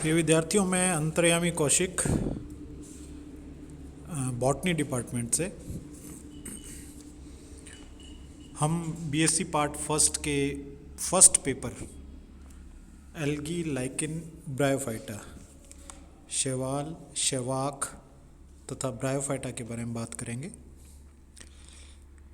प्रिय विद्यार्थियों, मैं अंतर्यामी कौशिक बॉटनी डिपार्टमेंट से। हम बीएससी पार्ट फर्स्ट के first paper algae lichen bryophyta, शैवाल, शैवाक तथा ब्रायोफाइटा के बारे में बात करेंगे।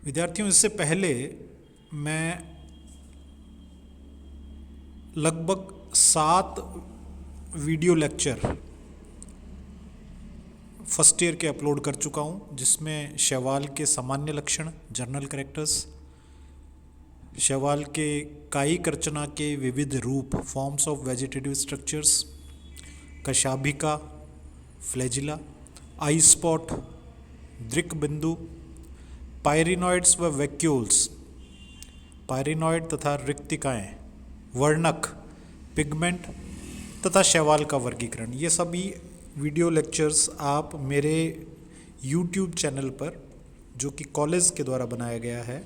विद्यार्थियों, इससे पहले मैं लगभग 7 वीडियो लेक्चर फर्स्ट ईयर के अपलोड कर चुका हूँ, जिसमें शैवाल के सामान्य लक्षण, जर्नल कैरेक्टर्स, शैवाल के कायिक रचना के विविध रूप, फॉर्म्स ऑफ वेजिटेटिव स्ट्रक्चर्स, कशाभिका, फ्लैजिला, आई स्पॉट, दृक बिंदु, पायरिनॉइड्स व वैक्यूल्स, पायरिनॉइड तथा रिक्तिकाएँ, वर्णक, पिगमेंट तथा शैवाल का वर्गीकरण। ये सभी वीडियो लेक्चर्स आप मेरे YouTube चैनल पर, जो कि कॉलेज के द्वारा बनाया गया है,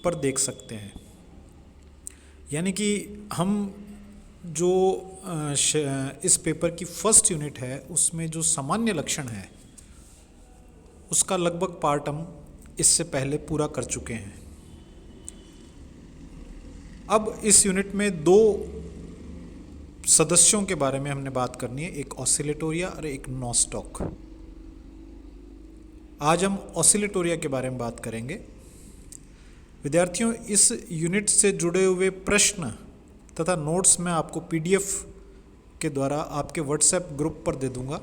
पर देख सकते हैं। यानी कि हम जो इस पेपर की फर्स्ट यूनिट है, उसमें जो सामान्य लक्षण है, उसका लगभग पार्ट हम इससे पहले पूरा कर चुके हैं। अब इस यूनिट में 2 सदस्यों के बारे में हमने बात करनी है, एक ऑसिलेटोरिया और एक नॉस्टॉक। आज हम ऑसिलेटोरिया के बारे में बात करेंगे। विद्यार्थियों, इस यूनिट से जुड़े हुए प्रश्न तथा नोट्स मैं आपको PDF के द्वारा आपके व्हाट्सएप ग्रुप पर दे दूंगा,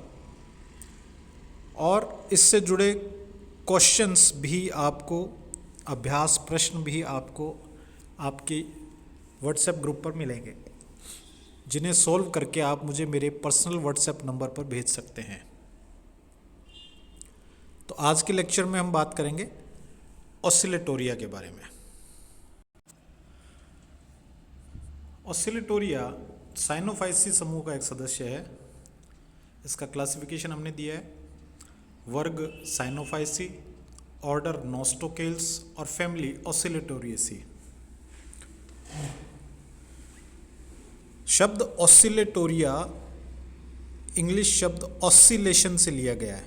और इससे जुड़े क्वेश्चंस भी आपको, अभ्यास प्रश्न भी आपको आपके व्हाट्सएप ग्रुप पर मिलेंगे, जिन्हें सॉल्व करके आप मुझे मेरे पर्सनल व्हाट्सएप नंबर पर भेज सकते हैं। तो आज के लेक्चर में हम बात करेंगे ऑसिलेटोरिया के बारे में। ऑसिलेटोरिया साइनोफाइसी समूह का एक सदस्य है। इसका क्लासिफिकेशन हमने दिया है, वर्ग साइनोफाइसी, ऑर्डर नोस्टोकेल्स और फैमिली ऑसिलेटोरिएसी। शब्द ऑसिलेटोरिया इंग्लिश शब्द ऑसिलेशन से लिया गया है।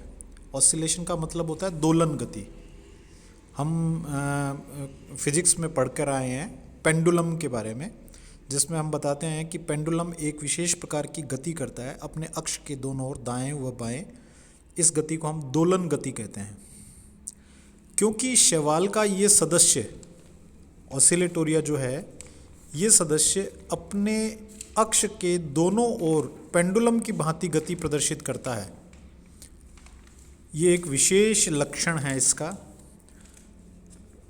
ऑसिलेशन का मतलब होता है दोलन गति। हम फिजिक्स में पढ़कर आए हैं पेंडुलम के बारे में, जिसमें हम बताते हैं कि पेंडुलम एक विशेष प्रकार की गति करता है अपने अक्ष के दोनों ओर, दाएं व बाएं। इस गति को हम दोलन गति कहते हैं। क्योंकि शैवाल का ये सदस्य ऑसिलेटोरिया जो है, ये सदस्य अपने अक्ष के दोनों ओर पेंडुलम की भांति गति प्रदर्शित करता है। ये एक विशेष लक्षण है इसका।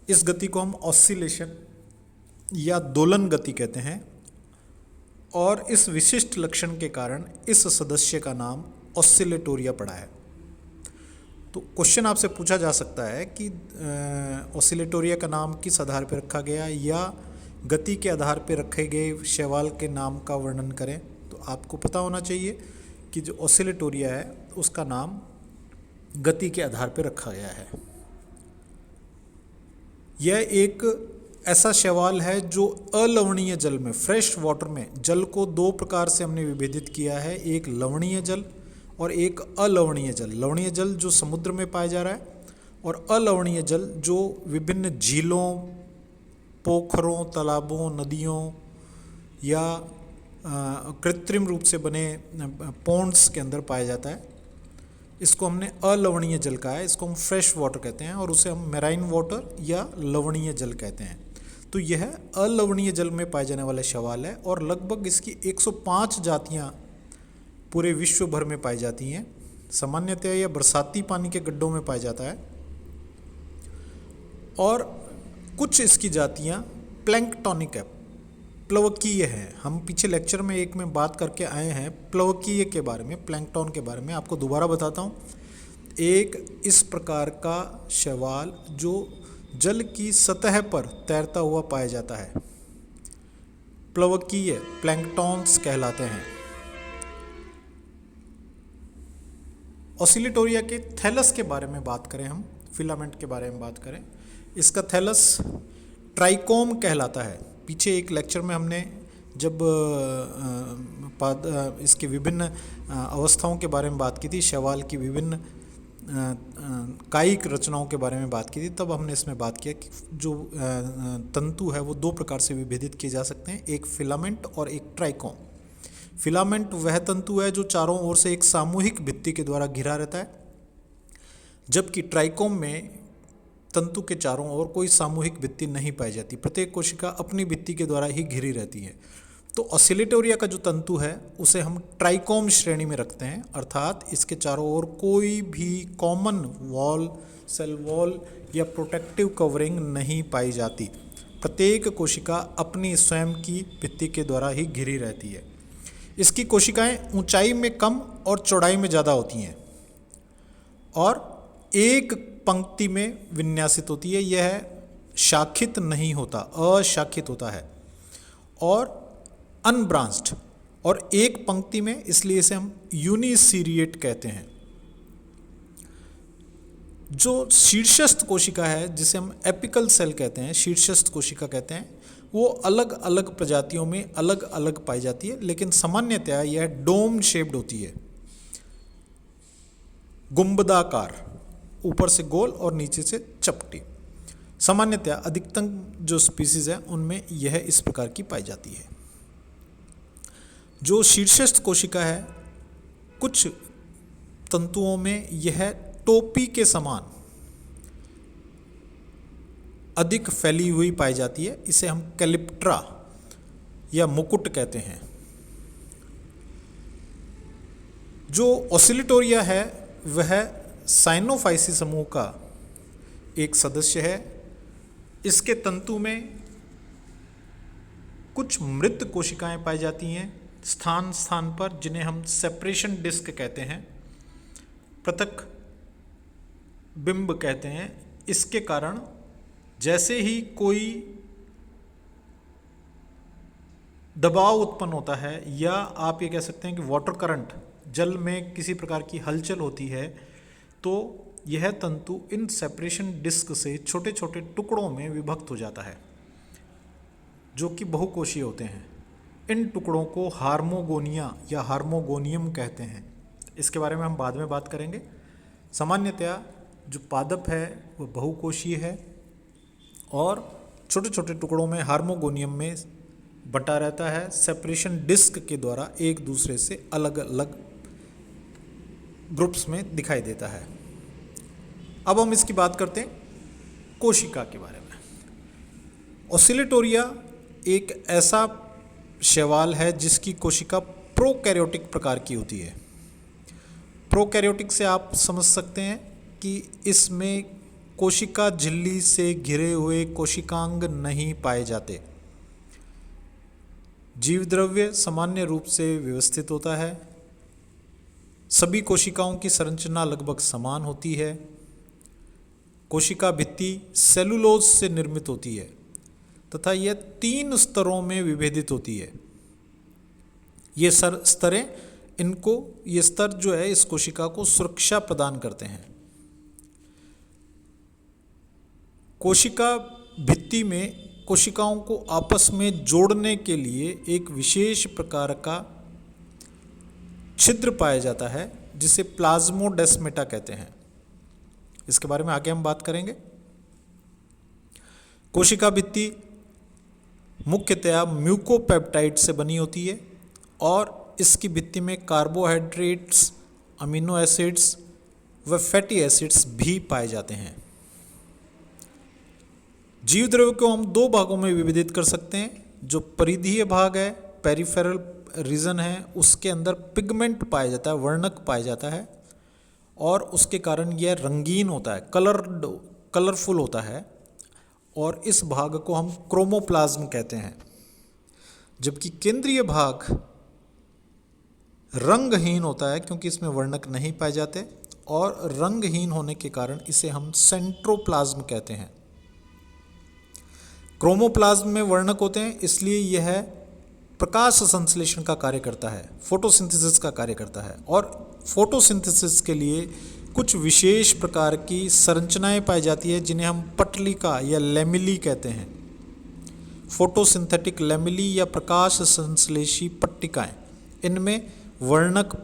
इस गति को हम ऑसिलेशन या दोलन गति कहते हैं, और इस विशिष्ट लक्षण के कारण इस सदस्य का नाम ऑसिलेटोरिया पड़ा है। तो क्वेश्चन आपसे पूछा जा सकता है कि ऑसिलेटोरिया का नाम किस आधार पर रखा गया, या गति के आधार पर रखे गए शैवाल के नाम का वर्णन करें। तो आपको पता होना चाहिए कि जो ऑसिलेटोरिया है, उसका नाम गति के आधार पर रखा गया है। यह एक ऐसा शैवाल है जो अलवणीय जल में, फ्रेश वाटर में, जल को 2 प्रकार से हमने विभेदित किया है, एक लवणीय जल और एक अलवणीय जल। लवणीय जल जो समुद्र में पाया जा रहा है, और अलवणीय जल जो विभिन्न झीलों, पोखरों, तालाबों, नदियों या कृत्रिम रूप से बने पॉन्ड्स के अंदर पाया जाता है। इसको हमने अलवणीय जल कहा है। इसको हम फ्रेश वाटर कहते हैं, और उसे हम मैराइन वाटर या लवणीय जल कहते हैं। तो यह अलवणीय जल में पाए जाने वाला शैवाल है, और लगभग इसकी 105 जातियाँ पूरे विश्व भर में पाई जाती हैं। सामान्यतः यह बरसाती पानी के गड्ढों में पाया जाता है, और कुछ इसकी जातियाँ प्लैंकटॉनिक है, प्लवकीय है। हम पीछे लेक्चर में एक में बात करके आए हैं प्लवकीय के बारे में, प्लैंकटॉन के बारे में। आपको दोबारा बताता हूँ। एक इस प्रकार का शैवाल जो जल की सतह पर तैरता हुआ पाया जाता है, प्लवकीय, प्लैंकटॉन्स कहलाते हैं। ऑसिलेटोरिया के थैलस के बारे में बात करें, हम फिलामेंट के बारे में बात करें, इसका थैलस ट्राइकोम कहलाता है। पीछे एक लेक्चर में हमने जब इसके विभिन्न अवस्थाओं के बारे में बात की थी, शैवाल की विभिन्न कायिक रचनाओं के बारे में बात की थी, तब हमने इसमें बात किया कि जो तंतु है वो दो प्रकार से विभेदित किए जा सकते हैं, एक फिलामेंट और एक ट्राइकोम। फिलामेंट वह तंतु है जो चारों ओर से एक सामूहिक भित्ति के द्वारा घिरा रहता है, जबकि ट्राइकोम में तंतु के चारों ओर कोई सामूहिक भित्ति नहीं पाई जाती, प्रत्येक कोशिका अपनी भित्ति के द्वारा ही घिरी रहती है। तो ऑसिलेटोरिया का जो तंतु है उसे हम ट्राइकोम श्रेणी में रखते हैं, अर्थात इसके चारों ओर कोई भी कॉमन वॉल, सेल वॉल या प्रोटेक्टिव कवरिंग नहीं पाई जाती। प्रत्येक कोशिका अपनी स्वयं की भित्ति के द्वारा ही घिरी रहती है। इसकी कोशिकाएं ऊंचाई में कम और चौड़ाई में ज़्यादा होती हैं और एक पंक्ति में विन्यासित होती है। यह शाखित नहीं होता, अशाखित होता है और अनब्रांच्ड और एक पंक्ति में, इसलिए इसे हम यूनिसीरिएट कहते हैं। जो शीर्षस्थ कोशिका है जिसे हम एपिकल सेल कहते हैं, शीर्षस्थ कोशिका कहते हैं, वो अलग अलग प्रजातियों में अलग अलग पाई जाती है, लेकिन सामान्यतया यह डोम शेप्ड होती है, गुंबदाकार, ऊपर से गोल और नीचे से चपटी। सामान्यतया अधिकतम जो स्पीसीज है उनमें यह इस प्रकार की पाई जाती है। जो शीर्षस्थ कोशिका है, कुछ तंतुओं में यह टोपी के समान अधिक फैली हुई पाई जाती है, इसे हम कैलिप्ट्रा या मुकुट कहते हैं। जो ऑसिलेटोरिया है वह साइनोफाइसी समूह का एक सदस्य है। इसके तंतु में कुछ मृत कोशिकाएं पाई जाती हैं स्थान स्थान पर, जिन्हें हम सेपरेशन डिस्क कहते हैं, पृथक बिंब कहते हैं। इसके कारण जैसे ही कोई दबाव उत्पन्न होता है, या आप ये कह सकते हैं कि वाटर करंट, जल में किसी प्रकार की हलचल होती है, तो यह तंतु इन सेपरेशन डिस्क से छोटे छोटे टुकड़ों में विभक्त हो जाता है, जो कि बहुकोशीय होते हैं। इन टुकड़ों को हार्मोगोनिया या हार्मोगोनियम कहते हैं। इसके बारे में हम बाद में बात करेंगे। सामान्यतया जो पादप है वह बहुकोशीय है और छोटे छोटे टुकड़ों में हार्मोगोनियम में बटा रहता है, सेपरेशन डिस्क के द्वारा एक दूसरे से अलग अलग ग्रुप्स में दिखाई देता है। अब हम इसकी बात करते हैं कोशिका के बारे में। ऑसिलेटोरिया एक ऐसा शैवाल है जिसकी कोशिका प्रोकैरियोटिक प्रकार की होती है। प्रोकैरियोटिक से आप समझ सकते हैं कि इसमें कोशिका झिल्ली से घिरे हुए कोशिकांग नहीं पाए जाते। जीवद्रव्य सामान्य रूप से व्यवस्थित होता है। सभी कोशिकाओं की संरचना लगभग समान होती है। कोशिका भित्ति सेलुलोज से निर्मित होती है तथा यह 3 स्तरों में विभेदित होती है। ये स्तर जो है इस कोशिका को सुरक्षा प्रदान करते हैं। कोशिका भित्ति में कोशिकाओं को आपस में जोड़ने के लिए एक विशेष प्रकार का छिद्र पाया जाता है, जिसे प्लाज्मोडेस्मेटा कहते हैं। इसके बारे में आगे हम बात करेंगे। कोशिका भित्ति मुख्यतया म्यूकोपेप्टाइड से बनी होती है और इसकी भित्ति में कार्बोहाइड्रेट्स, अमीनो एसिड्स व फैटी एसिड्स भी पाए जाते हैं। जीवद्रव्य को हम 2 भागों में विभाजित कर सकते हैं। जो परिधीय भाग है, पेरिफेरल रीजन है, उसके अंदर पिगमेंट पाया जाता है, वर्णक पाया जाता है और उसके कारण यह रंगीन होता है, कलरफुल होता है और इस भाग को हम क्रोमोप्लाज्म कहते हैं। जबकि केंद्रीय भाग रंगहीन होता है क्योंकि इसमें वर्णक नहीं पाए जाते और रंगहीन होने के कारण इसे हम सेंट्रोप्लाज्म कहते हैं। क्रोमोप्लाज्म में वर्णक होते हैं, इसलिए यह प्रकाश संश्लेषण का कार्य करता है, फोटोसिंथेसिस का कार्य करता है और फोटोसिंथेसिस के लिए कुछ विशेष प्रकार की संरचनाएं पाई जाती है जिन्हें हम पटलिका या लेमिली कहते हैं। फोटोसिंथेटिक लैमेली या प्रकाश संश्लेषी पट्टिकाएं, इनमें वर्णक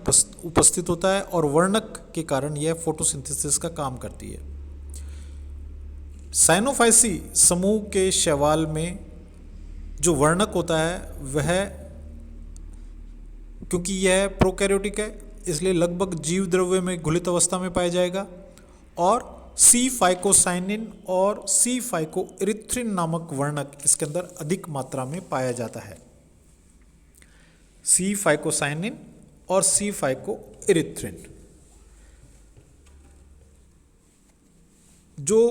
उपस्थित होता है और वर्णक के कारण यह फोटोसिंथेसिस का काम करती है। साइनोफाइसी समूह के शैवाल में जो वर्णक होता है वह, क्योंकि यह प्रोकैरियोटिक है इसलिए लगभग जीव द्रव्य में घुलित अवस्था में पाया जाएगा, और सी फाइकोसाइनिन और सी फाइकोइरिथ्रिन नामक वर्णक इसके अंदर अधिक मात्रा में पाया जाता है। सी फाइकोसाइनिन और सी फाइकोइरिथ्रिन जो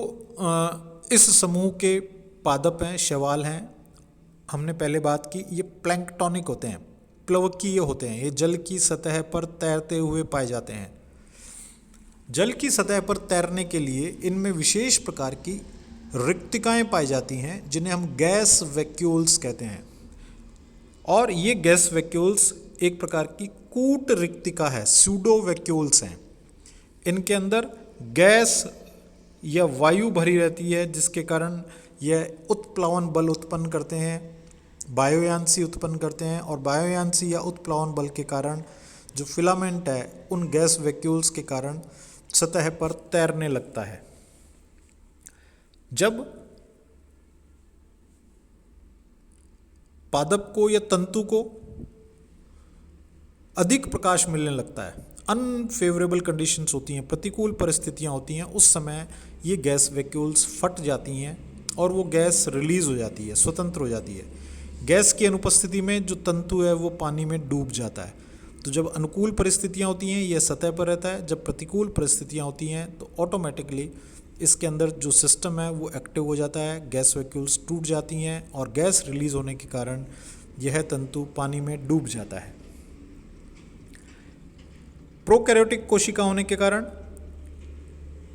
इस समूह के पादप हैं, शैवाल हैं, हमने पहले बात की, ये प्लैंक्टोनिक होते हैं, प्लवकीय होते हैं, ये जल की सतह पर तैरते हुए पाए जाते हैं। जल की सतह पर तैरने के लिए इनमें विशेष प्रकार की रिक्तिकाएं पाई जाती हैं जिन्हें हम गैस वैक्यूल्स कहते हैं, और ये गैस वैक्यूल्स एक प्रकार की कूट रिक्तिका है, सूडो वैक्यूल्स हैं। इनके अंदर गैस या वायु भरी रहती है जिसके कारण यह उत्प्लावन बल उत्पन्न करते हैं, बायोयांसी उत्पन्न करते हैं, और बायोयांसी या उत्प्लावन बल के कारण जो फिलामेंट है उन गैस वैक्यूल्स के कारण सतह पर तैरने लगता है। जब पादप को या तंतु को अधिक प्रकाश मिलने लगता है, अनफेवरेबल कंडीशंस होती हैं, प्रतिकूल परिस्थितियां होती हैं, उस समय ये गैस वैक्यूल्स फट जाती हैं और वो गैस रिलीज हो जाती है, स्वतंत्र हो जाती है। गैस की अनुपस्थिति में जो तंतु है वो पानी में डूब जाता है। तो जब अनुकूल परिस्थितियां होती हैं यह सतह पर रहता है, जब प्रतिकूल परिस्थितियां होती हैं तो ऑटोमेटिकली इसके अंदर जो सिस्टम है वो एक्टिव हो जाता है, गैस वैक्यूल्स टूट जाती हैं और गैस रिलीज होने के कारण यह तंतु पानी में डूब जाता है। प्रोकैरियोटिक कोशिका होने के कारण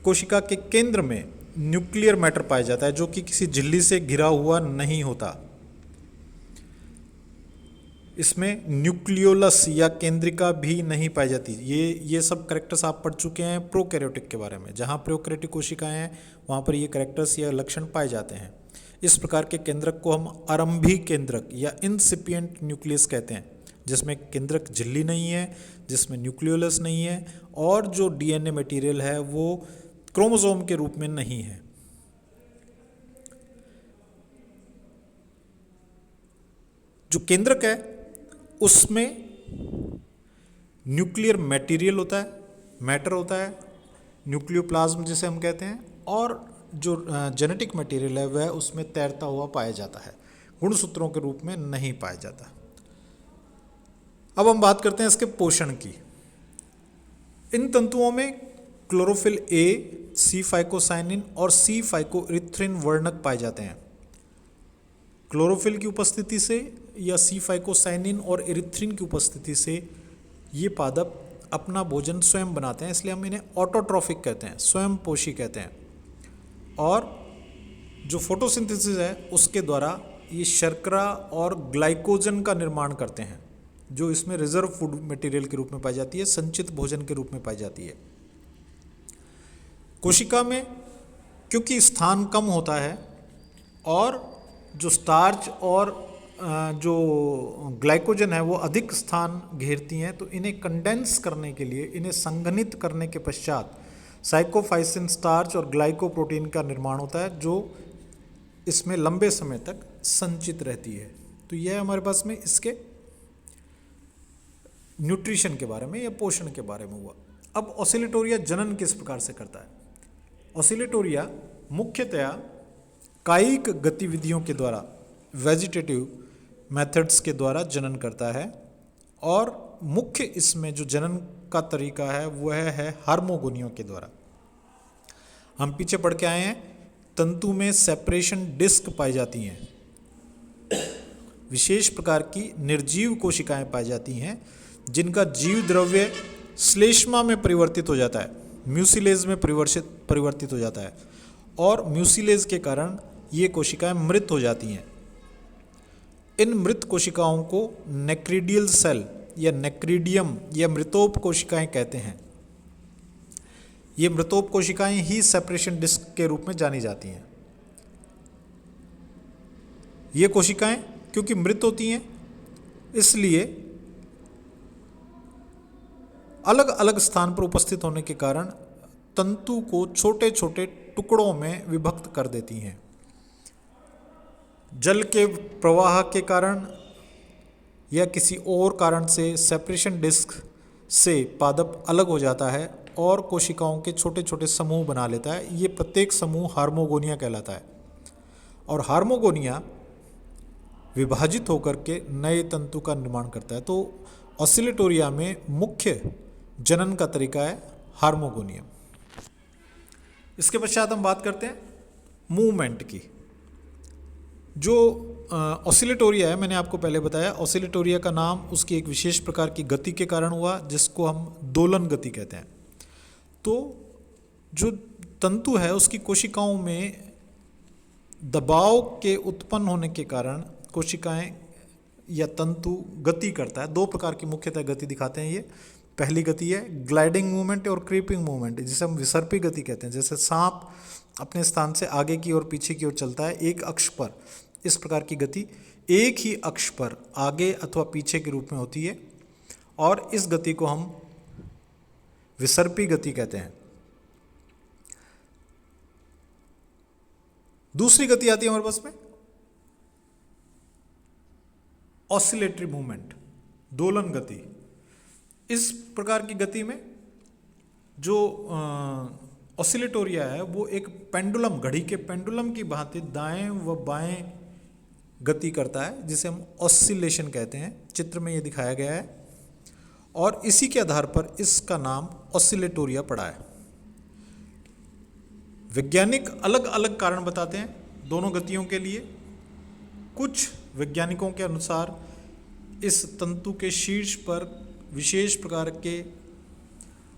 कोशिका के केंद्र में न्यूक्लियर मैटर पाया जाता है जो कि किसी झिल्ली से घिरा हुआ नहीं होता। इसमें न्यूक्लियोलस या केंद्रिका भी नहीं पाई जाती। ये सब कैरेक्टर्स आप पढ़ चुके हैं प्रोकैरियोटिक के बारे में। जहाँ प्रोकैरियोटिक कोशिकाएं हैं वहाँ पर ये कैरेक्टर्स या लक्षण पाए जाते हैं। इस प्रकार के केंद्रक को हम आरंभी केंद्रक या इंसिपिएंट न्यूक्लियस कहते हैं, जिसमें केंद्रक झिल्ली नहीं है, जिसमें न्यूक्लियोलस नहीं है, और जो डीएनए मटेरियल है वो क्रोमोसोम के रूप में नहीं है। जो केंद्रक है उसमें न्यूक्लियर मटेरियल होता है, मैटर होता है, न्यूक्लियोप्लाज्म जिसे हम कहते हैं, और जो जेनेटिक मटेरियल है वह उसमें तैरता हुआ पाया जाता है, गुणसूत्रों के रूप में नहीं पाया जाता। अब हम बात करते हैं इसके पोषण की। इन तंतुओं में क्लोरोफिल ए, सी फाइकोसाइनिन और सी फाइकोइरिथ्रिन वर्णक पाए जाते हैं। क्लोरोफिल की उपस्थिति से या सी फाइकोसाइनिन और इरिथ्रिन की उपस्थिति से ये पादप अपना भोजन स्वयं बनाते हैं, इसलिए हम इन्हें ऑटोट्रॉफिक कहते हैं, स्वयं पोषी कहते हैं। और जो फोटोसिंथेसिस है उसके द्वारा ये शर्करा और ग्लाइकोजन का निर्माण करते हैं, जो इसमें रिजर्व फूड मटेरियल के रूप में पाई जाती है, संचित भोजन के रूप में पाई जाती है। कोशिका में क्योंकि स्थान कम होता है और जो स्टार्च और जो ग्लाइकोजन है वो अधिक स्थान घेरती हैं, तो इन्हें कंडेंस करने के लिए, इन्हें संघनित करने के पश्चात साइकोफाइसिन स्टार्च और ग्लाइकोप्रोटीन का निर्माण होता है, जो इसमें लंबे समय तक संचित रहती है। तो यह हमारे पास में इसके न्यूट्रिशन के बारे में या पोषण के बारे में हुआ। अब ऑसिलेटोरिया जनन किस प्रकार से करता है? ऑसिलेटोरिया मुख्यतया कायिक गतिविधियों के द्वारा, वेजिटेटिव मेथड्स के द्वारा जनन करता है, और मुख्य इसमें जो जनन का तरीका है वह है हार्मोगोनियों के द्वारा। हम पीछे पढ़ के आए हैं, तंतु में सेपरेशन डिस्क पाई जाती हैं, विशेष प्रकार की निर्जीव कोशिकाएं पाई जाती हैं जिनका जीव द्रव्य श्लेष्मा में परिवर्तित हो जाता है, म्यूसिलेज में परिवर्तित हो जाता है, और म्यूसिलेज के कारण ये कोशिकाएं मृत हो जाती हैं। इन मृत कोशिकाओं को नेक्रीडियल सेल या नेक्रीडियम या मृतोप कोशिकाएं कहते हैं। ये मृतोप कोशिकाएं ही सेपरेशन डिस्क के रूप में जानी जाती हैं। ये कोशिकाएं क्योंकि मृत होती हैं, इसलिए अलग अलग स्थान पर उपस्थित होने के कारण तंतु को छोटे छोटे टुकड़ों में विभक्त कर देती हैं। जल के प्रवाह के कारण या किसी और कारण से सेपरेशन डिस्क से पादप अलग हो जाता है और कोशिकाओं के छोटे छोटे समूह बना लेता है। ये प्रत्येक समूह हार्मोगोनिया कहलाता है और हार्मोगोनिया विभाजित होकर के नए तंतु का निर्माण करता है। तो ऑसिलेटोरिया में मुख्य जनन का तरीका है हार्मोगोनियम। इसके पश्चात हम बात करते हैं मूवमेंट की। जो ऑसिलेटोरिया है, मैंने आपको पहले बताया, ऑसिलेटोरिया का नाम उसकी एक विशेष प्रकार की गति के कारण हुआ जिसको हम दोलन गति कहते हैं। तो जो तंतु है उसकी कोशिकाओं में दबाव के उत्पन्न होने के कारण कोशिकाएं या तंतु गति करता है। दो प्रकार की मुख्यतः गति दिखाते हैं ये। पहली गति है ग्लाइडिंग मूवमेंट और क्रीपिंग मूवमेंट, जिसे हम विसर्पी गति कहते हैं। जैसे सांप अपने स्थान से आगे की ओर पीछे की ओर चलता है एक अक्ष पर, इस प्रकार की गति एक ही अक्ष पर आगे अथवा पीछे के रूप में होती है और इस गति को हम विसर्पी गति कहते हैं। दूसरी गति आती है हमारे पास में ऑसिलेटरी मूवमेंट, दोलन गति। इस प्रकार की गति में जो ऑसिलेटोरिया है वो एक पेंडुलम, घड़ी के पेंडुलम की भांति दाएं व बाएं गति करता है, जिसे हम ऑसिलेशन कहते हैं। चित्र में ये दिखाया गया है और इसी के आधार पर इसका नाम ऑसिलेटोरिया पड़ा है। वैज्ञानिक अलग अलग कारण बताते हैं दोनों गतियों के लिए। कुछ वैज्ञानिकों के अनुसार इस तंतु के शीर्ष पर विशेष प्रकार के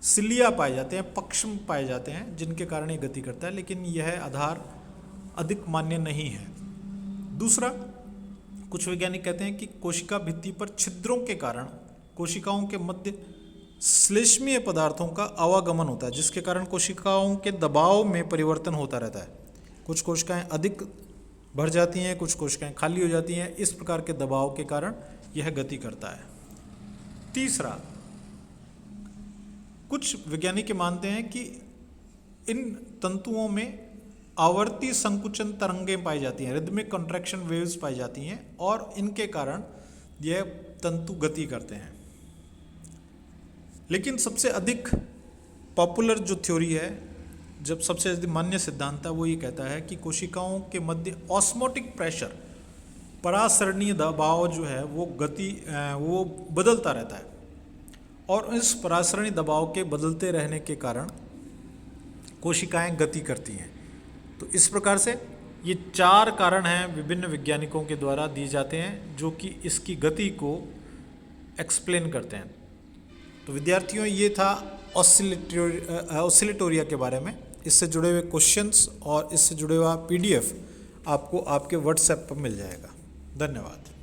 सिलिया पाए जाते हैं, पक्षम पाए जाते हैं, जिनके कारण ये गति करता है, लेकिन यह आधार अधिक मान्य नहीं है। दूसरा, कुछ वैज्ञानिक कहते हैं कि कोशिका भित्ति पर छिद्रों के कारण कोशिकाओं के मध्य श्लेष्मीय पदार्थों का आवागमन होता है, जिसके कारण कोशिकाओं के दबाव में परिवर्तन होता रहता है। कुछ कोशिकाएं अधिक भर जाती हैं, कुछ कोशिकाएं खाली हो जाती हैं। इस प्रकार के दबाव के कारण यह गति करता है। तीसरा, कुछ वैज्ञानिक मानते हैं कि इन तंतुओं में आवर्ती संकुचन तरंगें पाई जाती हैं, रिदमिक कॉन्ट्रैक्शन वेव्स पाई जाती हैं और इनके कारण यह तंतु गति करते हैं। लेकिन सबसे अधिक पॉपुलर जो थ्योरी है, जब सबसे अधिक मान्य सिद्धांत है, वो ये कहता है कि कोशिकाओं के मध्य ऑस्मोटिक प्रेशर, परासरणीय दबाव जो है वो वो बदलता रहता है और इस परासरणीय दबाव के बदलते रहने के कारण कोशिकाएं गति करती हैं। तो इस प्रकार से ये 4 कारण हैं विभिन्न वैज्ञानिकों के द्वारा दिए जाते हैं जो कि इसकी गति को एक्सप्लेन करते हैं। तो विद्यार्थियों, ये था ऑसिलेटोरिया के बारे में। इससे जुड़े हुए क्वेश्चंस और इससे जुड़े हुआ PDF आपको आपके व्हाट्सएप पर मिल जाएगा। धन्यवाद।